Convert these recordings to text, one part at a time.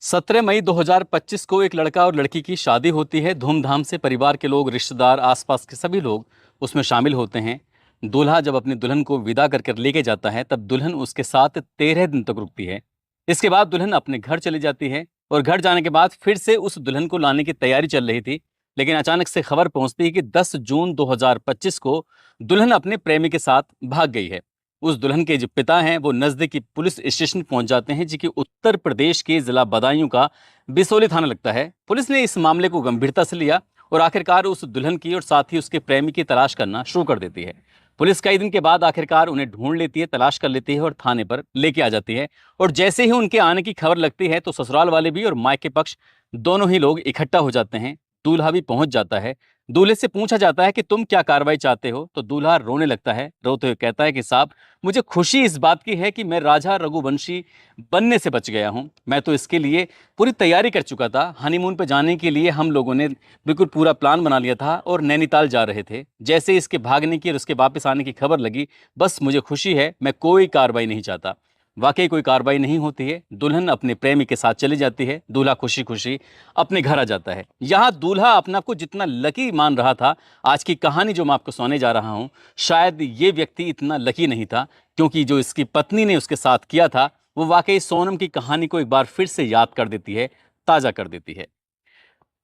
17 मई 2025 को एक लड़का और लड़की की शादी होती है। धूमधाम से परिवार के लोग, रिश्तेदार, आसपास के सभी लोग उसमें शामिल होते हैं। दूल्हा जब अपनी दुल्हन को विदा कर कर लेके जाता है, तब दुल्हन उसके साथ 13 दिन तक रुकती है। इसके बाद दुल्हन अपने घर चली जाती है और घर जाने के बाद फिर से उस दुल्हन को लाने की तैयारी चल रही थी। लेकिन अचानक से खबर पहुंचती है कि 10 जून 2025 को दुल्हन अपने प्रेमी के साथ भाग गई है। उस दुल्हन के जो पिता हैं वो नज़दीकी पुलिस स्टेशन पहुंच जाते हैं, जो कि उत्तर प्रदेश के जिला बदायूं का बिसोली थाना लगता है। पुलिस ने इस मामले को गंभीरता से लिया और आखिरकार उस दुल्हन की और साथ ही उसके प्रेमी की तलाश करना शुरू कर देती है। पुलिस कई दिन के बाद आखिरकार उन्हें ढूंढ लेती है, तलाश कर लेती है और थाने पर लेके आ जाती है। और जैसे ही उनके आने की खबर लगती है तो ससुराल वाले भी और मायके पक्ष दोनों ही लोग इकट्ठा हो जाते हैं। दूल्हा भी पहुंच जाता है। दूल्हे से पूछा जाता है कि तुम क्या कार्रवाई चाहते हो, तो दूल्हा रोने लगता है। रोते हुए कहता है कि साहब, मुझे खुशी इस बात की है कि मैं राजा रघुवंशी बनने से बच गया हूं। मैं तो इसके लिए पूरी तैयारी कर चुका था। हनीमून पे जाने के लिए हम लोगों ने बिल्कुल पूरा प्लान बना लिया था और नैनीताल जा रहे थे। जैसे इसके भागने की और उसके वापस आने की खबर लगी, बस मुझे खुशी है, मैं कोई कार्रवाई नहीं चाहता। वाकई कोई कार्रवाई नहीं होती है। दुल्हन अपने प्रेमी के साथ चली जाती है। दूल्हा खुशी खुशी अपने घर आ जाता है। यहाँ दूल्हा अपने आप को जितना लकी मान रहा था, आज की कहानी जो मैं आपको सुनाने जा रहा हूँ, शायद ये व्यक्ति इतना लकी नहीं था, क्योंकि जो इसकी पत्नी ने उसके साथ किया था वो वाकई सोनम की कहानी को एक बार फिर से याद कर देती है, ताज़ा कर देती है।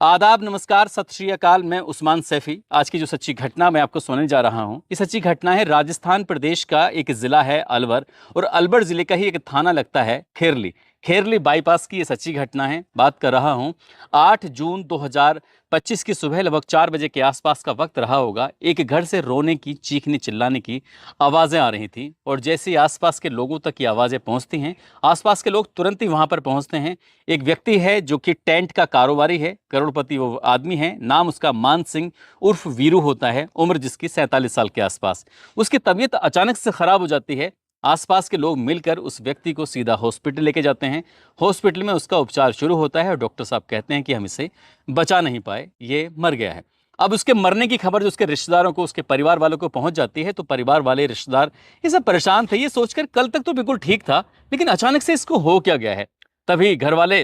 आदाब, नमस्कार, सत श्री अकाल। मैं उस्मान सैफी। आज की जो सच्ची घटना मैं आपको सुनाने जा रहा हूँ, ये सच्ची घटना है राजस्थान प्रदेश का एक ज़िला है अलवर, और अलवर ज़िले का ही एक थाना लगता है खेरली। खेरली बाईपास की ये सच्ची घटना है। बात कर रहा हूँ 8 जून 2025 की सुबह लगभग 4 बजे के आसपास का वक्त रहा होगा। एक घर से रोने की, चीखने चिल्लाने की आवाज़ें आ रही थी, और जैसे ही आसपास के लोगों तक ये आवाज़ें पहुँचती हैं, आसपास के लोग तुरंत ही वहाँ पर पहुँचते हैं। एक व्यक्ति है जो कि टेंट का कारोबारी है, करोड़पति वो आदमी है। नाम उसका मान सिंह उर्फ वीरू होता है, उम्र जिसकी 47 साल के आसपास। उसकी तबीयत अचानक से खराब हो जाती है। आसपास के लोग मिलकर उस व्यक्ति को सीधा हॉस्पिटल लेके जाते हैं। हॉस्पिटल में उसका उपचार शुरू होता है और डॉक्टर साहब कहते हैं कि हम इसे बचा नहीं पाए, ये मर गया है। अब उसके मरने की खबर जो उसके रिश्तेदारों को, उसके परिवार वालों को पहुंच जाती है, तो परिवार वाले, रिश्तेदार ये सब परेशान थे, ये सोचकर कल तक तो बिल्कुल ठीक था, लेकिन अचानक से इसको हो क्या गया है। तभी घर वाले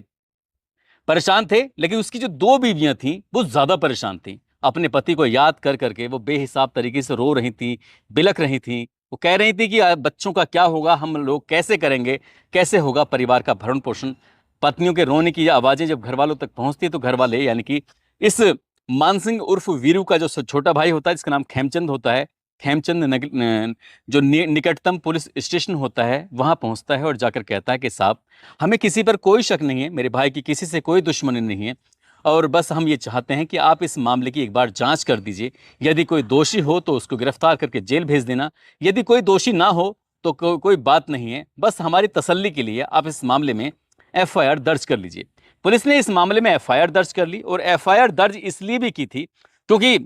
परेशान थे, लेकिन उसकी जो 2 बीवियां थीं वो ज्यादा परेशान थीं। अपने पति को याद कर करके वो बेहिसाब तरीके से रो रही थीं, बिलख रही थीं। वो कह रही थी कि बच्चों का क्या होगा, हम लोग कैसे करेंगे, कैसे होगा परिवार का भरण पोषण। पत्नियों के रोने की आवाजें जब घर वालों तक पहुंचती है, तो घर वाले यानी कि इस मानसिंह उर्फ वीरू का जो छोटा भाई होता है, जिसका नाम खेमचंद होता है, खेमचंद जो निकटतम पुलिस स्टेशन होता है वहां पहुंचता है और जाकर कहता है कि साहब, हमें किसी पर कोई शक नहीं है, मेरे भाई की किसी से कोई दुश्मनी नहीं है, और बस हम ये चाहते हैं कि आप इस मामले की एक बार जांच कर दीजिए। यदि कोई दोषी हो तो उसको गिरफ्तार करके जेल भेज देना, यदि कोई दोषी ना हो तो कोई बात नहीं है, बस हमारी तसल्ली के लिए आप इस मामले में एफआईआर दर्ज कर लीजिए। पुलिस ने इस मामले में एफआईआर दर्ज कर ली, और एफआईआर दर्ज इसलिए भी की थी क्योंकि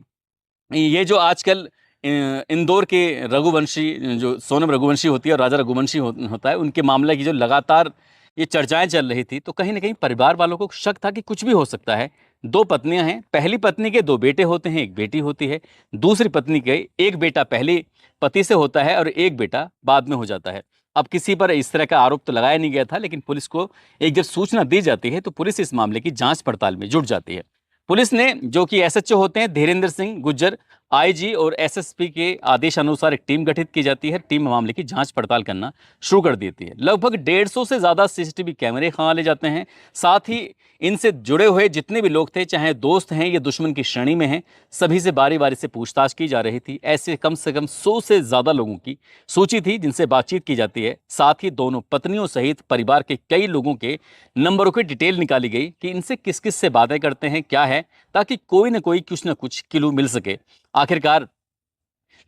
ये जो आजकल इंदौर के रघुवंशी, जो सोनम रघुवंशी होती है और राजा रघुवंशी होता है, उनके मामले की जो लगातार ये चर्चाएं चल रही थी, तो कहीं ना कहीं परिवार वालों को शक था कि कुछ भी हो सकता है। 2 पत्नियां हैं, पहली पत्नी के 2 बेटे होते हैं, एक बेटी होती है। दूसरी पत्नी के एक बेटा पहले पति से होता है और एक बेटा बाद में हो जाता है। अब किसी पर इस तरह का आरोप तो लगाया नहीं गया था, लेकिन पुलिस को एक जब सूचना दी जाती है तो पुलिस इस मामले की जांच पड़ताल में जुट जाती है। पुलिस ने, जो कि एसएचओ होते हैं धीरेन्द्र सिंह गुज्जर, आईजी और एसएसपी के आदेश अनुसार एक टीम गठित की जाती है। टीम मामले की जांच पड़ताल करना शुरू कर देती है। लगभग 150 से ज़्यादा सीसीटीवी कैमरे खंगाले जाते हैं। साथ ही इनसे जुड़े हुए जितने भी लोग थे, चाहे दोस्त हैं या दुश्मन की श्रेणी में हैं, सभी से बारी बारी से पूछताछ की जा रही थी। ऐसे कम से कम 100 से ज़्यादा लोगों की सूची थी जिनसे बातचीत की जाती है। साथ ही दोनों पत्नियों सहित परिवार के कई लोगों के नंबरों की डिटेल निकाली गई कि इनसे किस किस से बातें करते हैं, क्या है, ताकि कोई ना कोई कुछ ना कुछ क्लू मिल सके। आखिरकार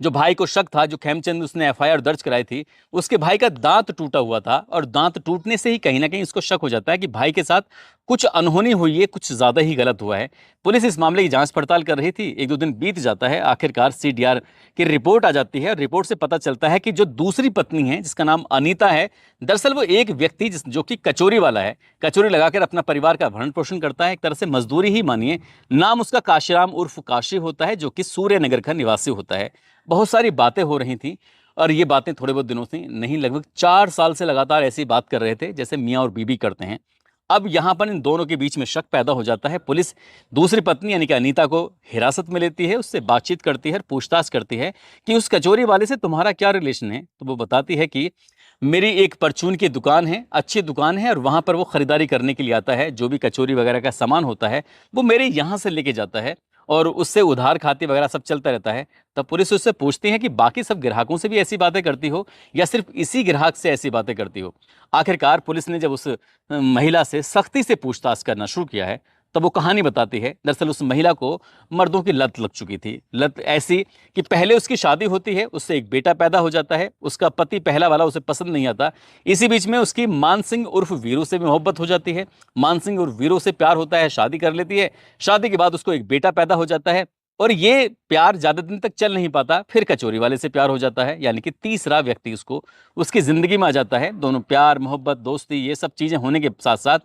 जो भाई को शक था, जो खेमचंद, उसने एफआईआर दर्ज कराई थी, उसके भाई का दांत टूटा हुआ था, और दांत टूटने से ही कहीं ना कहीं उसको शक हो जाता है कि भाई के साथ कुछ अनहोनी हुई है, कुछ ज्यादा ही गलत हुआ है। पुलिस इस मामले की जांच पड़ताल कर रही थी। 1-2 दिन बीत जाता है, आखिरकार सीडीआर की रिपोर्ट आ जाती है, और रिपोर्ट से पता चलता है कि जो दूसरी पत्नी है, जिसका नाम अनीता है, दरअसल वो एक व्यक्ति जो कि कचोरी वाला है, कचोरी लगाकर अपना परिवार का भरण पोषण करता है, एक तरह से मजदूरी ही मानिए। नाम उसका काशीराम उर्फ काशी होता है, जो कि सूर्यनगर का निवासी होता है। बहुत सारी बातें हो रही थी, और ये बातें थोड़े बहुत दिनों से नहीं, लगभग 4 साल से लगातार ऐसी बात कर रहे थे जैसे मियाँ और बीबी करते हैं। अब यहाँ पर इन दोनों के बीच में शक पैदा हो जाता है। पुलिस दूसरी पत्नी यानी कि अनीता को हिरासत में लेती है, उससे बातचीत करती है, पूछताछ करती है कि उस कचौरी वाले से तुम्हारा क्या रिलेशन है। तो वो बताती है कि मेरी एक परचून की दुकान है, अच्छी दुकान है, और वहाँ पर वो ख़रीदारी करने के लिए आता है। जो भी कचौरी वगैरह का सामान होता है वो मेरे यहाँ से लेके जाता है और उससे उधार खाते वगैरह सब चलता रहता है। तब पुलिस उससे पूछती है कि बाकी सब ग्राहकों से भी ऐसी बातें करती हो या सिर्फ इसी ग्राहक से ऐसी बातें करती हो। आखिरकार पुलिस ने जब उस महिला से सख्ती से पूछताछ करना शुरू किया है तब वो कहानी बताती है। दरअसल उस महिला को मर्दों की लत लग चुकी थी। लत ऐसी कि पहले उसकी शादी होती है, उससे एक बेटा पैदा हो जाता है, उसका पति पहला वाला उसे पसंद नहीं आता। इसी बीच में उसकी मान सिंह उर्फ वीरू से भी मोहब्बत हो जाती है। मान सिंह उर्फ वीरू से प्यार होता है, शादी कर लेती है। शादी के बाद उसको एक बेटा पैदा हो जाता है और ये प्यार ज्यादा दिन तक चल नहीं पाता, फिर कचौरी वाले से प्यार हो जाता है, यानी कि तीसरा व्यक्ति उसको उसकी जिंदगी में आ जाता है। दोनों प्यार मोहब्बत दोस्ती ये सब चीजें होने के साथ साथ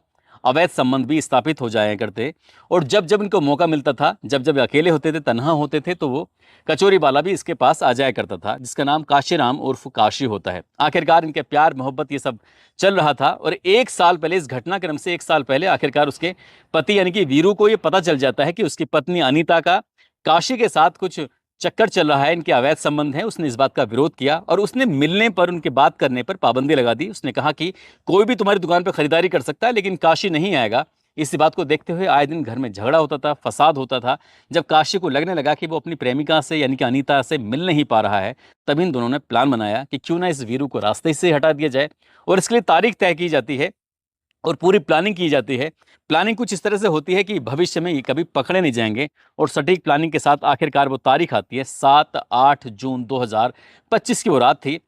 अवैध संबंध भी स्थापित हो जाया करते। और जब जब इनको मौका मिलता था, जब जब अकेले होते थे, तन्हा होते थे, तो वो कचौरी वाला भी इसके पास आ जाया करता था, जिसका नाम काशीराम उर्फ काशी होता है। आखिरकार इनके प्यार मोहब्बत ये सब चल रहा था और एक साल पहले, इस घटनाक्रम से एक साल पहले, आखिरकार उसके पति यानी कि वीरू को ये पता चल जाता है कि उसकी पत्नी अनीता का काशी के साथ कुछ चक्कर चल रहा है, इनके अवैध संबंध है। उसने इस बात का विरोध किया और उसने मिलने पर, उनके बात करने पर पाबंदी लगा दी। उसने कहा कि कोई भी तुम्हारी दुकान पर खरीदारी कर सकता है लेकिन काशी नहीं आएगा। इस बात को देखते हुए आए दिन घर में झगड़ा होता था, फसाद होता था। जब काशी को लगने लगा कि वो अपनी प्रेमिका से यानी कि अनीता से मिल नहीं पा रहा है, तब इन दोनों ने प्लान बनाया कि क्यों ना इस वीरू को रास्ते से हटा दिया जाए। और इसके लिए तारीख तय की जाती है और पूरी प्लानिंग की जाती है। प्लानिंग कुछ इस तरह से होती है कि भविष्य में ये कभी पकड़े नहीं जाएंगे और सटीक प्लानिंग के साथ आखिरकार वो तारीख आती है 7-8 जून 2025 की वो रात थी।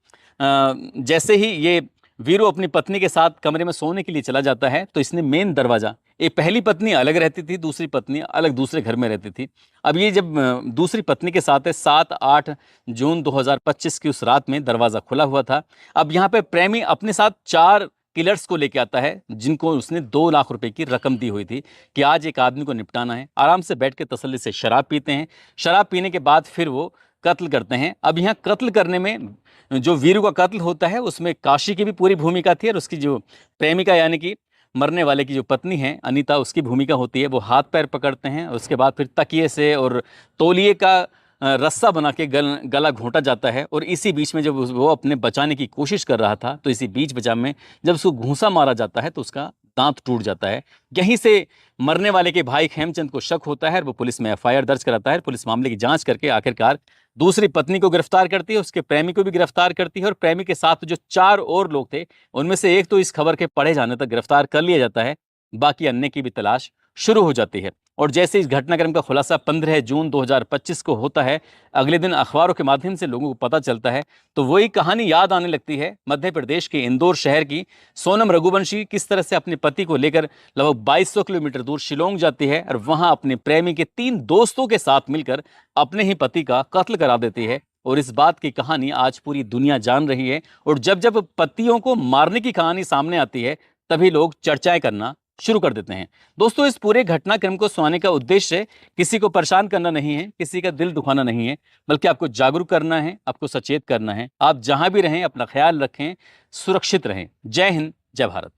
जैसे ही ये वीरू अपनी पत्नी के साथ कमरे में सोने के लिए चला जाता है तो इसने मेन दरवाज़ा, एक पहली पत्नी अलग रहती थी, दूसरी पत्नी अलग दूसरे घर में रहती थी। अब ये जब दूसरी पत्नी के साथ है 7-8 जून 2025 की उस रात में दरवाज़ा खुला हुआ था। अब यहाँ पे प्रेमी अपने साथ 4 किलर्स को लेके आता है जिनको उसने 2 लाख रुपए की रकम दी हुई थी कि आज एक आदमी को निपटाना है। आराम से बैठ के तसल्ली से शराब पीते हैं। शराब पीने के बाद फिर वो कत्ल करते हैं। अब यहाँ कत्ल करने में जो वीरू का कत्ल होता है उसमें काशी की भी पूरी भूमिका थी और उसकी जो प्रेमिका यानी कि मरने वाले की जो पत्नी है अनीता, उसकी भूमिका होती है। वो हाथ पैर पकड़ते हैं, उसके बाद फिर तकिए से और तौलिए का रस्सा बना के गला घोंटा जाता है। और इसी बीच में जब वो अपने बचाने की कोशिश कर रहा था तो इसी बीच बचा में जब उसको घूंसा मारा जाता है तो उसका दांत टूट जाता है। यहीं से मरने वाले के भाई खेमचंद को शक होता है और वो पुलिस में एफआईआर दर्ज कराता है। पुलिस मामले की जांच करके आखिरकार दूसरी पत्नी को गिरफ्तार करती है, उसके प्रेमी को भी गिरफ्तार करती है और प्रेमी के साथ जो 4 और लोग थे उनमें से एक तो इस खबर के पढ़े जाने तक गिरफ्तार कर लिया जाता है, बाकी अन्य की भी तलाश शुरू हो जाती है। और जैसे इस घटनाक्रम का खुलासा 15 जून 2025 को होता है, अगले दिन अखबारों के माध्यम से लोगों को पता चलता है तो वही कहानी याद आने लगती है मध्य प्रदेश के इंदौर शहर की। सोनम रघुवंशी किस तरह से अपने पति को लेकर लगभग 2200 किलोमीटर दूर शिलोंग जाती है और वहां अपने प्रेमी के 3 दोस्तों के साथ मिलकर अपने ही पति का कत्ल करा देती है। और इस बात की कहानी आज पूरी दुनिया जान रही है। और जब जब पतियों को मारने की कहानी सामने आती है तभी लोग चर्चाएं करना शुरू कर देते हैं। दोस्तों, इस पूरे घटनाक्रम को सुनाने का उद्देश्य किसी को परेशान करना नहीं है, किसी का दिल दुखाना नहीं है, बल्कि आपको जागरूक करना है, आपको सचेत करना है। आप जहां भी रहें अपना ख्याल रखें, सुरक्षित रहें। जय हिंद, जय भारत।